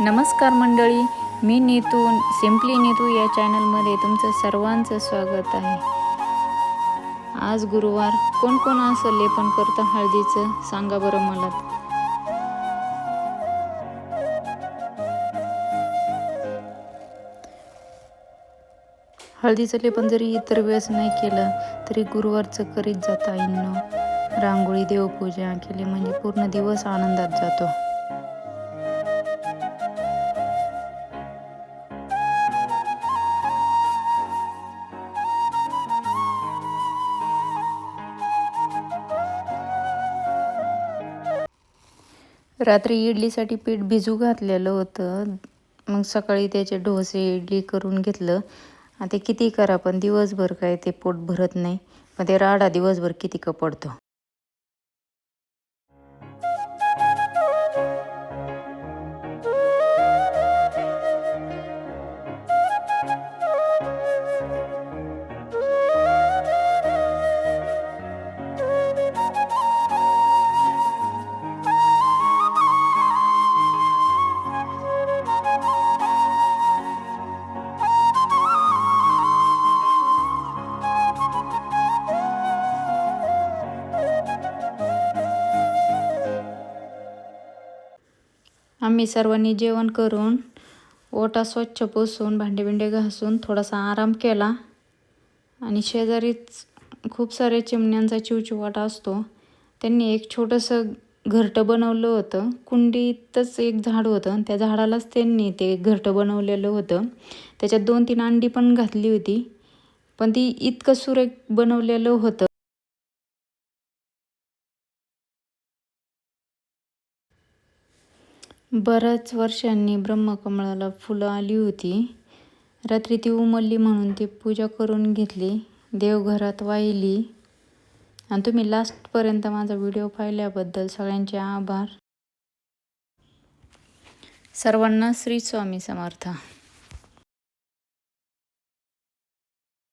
नमस्कार मंडळी, मी नीतू, सिम्पली नीतू या चॅनलमध्ये तुमचं सर्वांचं स्वागत आहे। आज गुरुवार, कोण कोण असं लेपन करतं हळदीचं सांगा बरं मला। हळदीचं लेपन जरी इतर वेळेस नाही केलं तरी गुरुवारचं करीत जाता आईंनो। रांगोळी, देवपूजा केली म्हणजे पूर्ण दिवस आनंदात जातो। रात्री इडलीसाठी पीठ भिजू घातलेलं होतं, मग सकाळी त्याचे डोसे इडली करून घेतलं। आता किती करा पण दिवसभर काय ते पोट भरत नाही, पण ते राडा दिवसभर किती पडतो। आम्ही सर्वांनी जेवण करून ओटा स्वच्छ पुसून भांडे घासून थोडासा आराम केला आणि शेजारीच खूप सारे चिमण्यांचा चिवचिवाट असतो। त्यांनी एक छोटंसं घरटं बनवलं होतं। कुंडीतच एक झाड होतं आणि त्या झाडालाच त्यांनी ते घरटं बनवलेलं होतं। त्याच्यात 2-3 अंडी पण घातली होती, पण ती इतकं सुरेख बनवलेलं होतं। बऱ्याच वर्षांनी ब्रह्मकमळाला फुलं आली होती। रात्री ती उमलली म्हणून ती पूजा करून घेतली, देवघरात वाहिली। आणि तुम्ही लास्टपर्यंत माझा व्हिडिओ पाहिल्याबद्दल सगळ्यांचे आभार। सर्वांना श्री स्वामी समर्थ।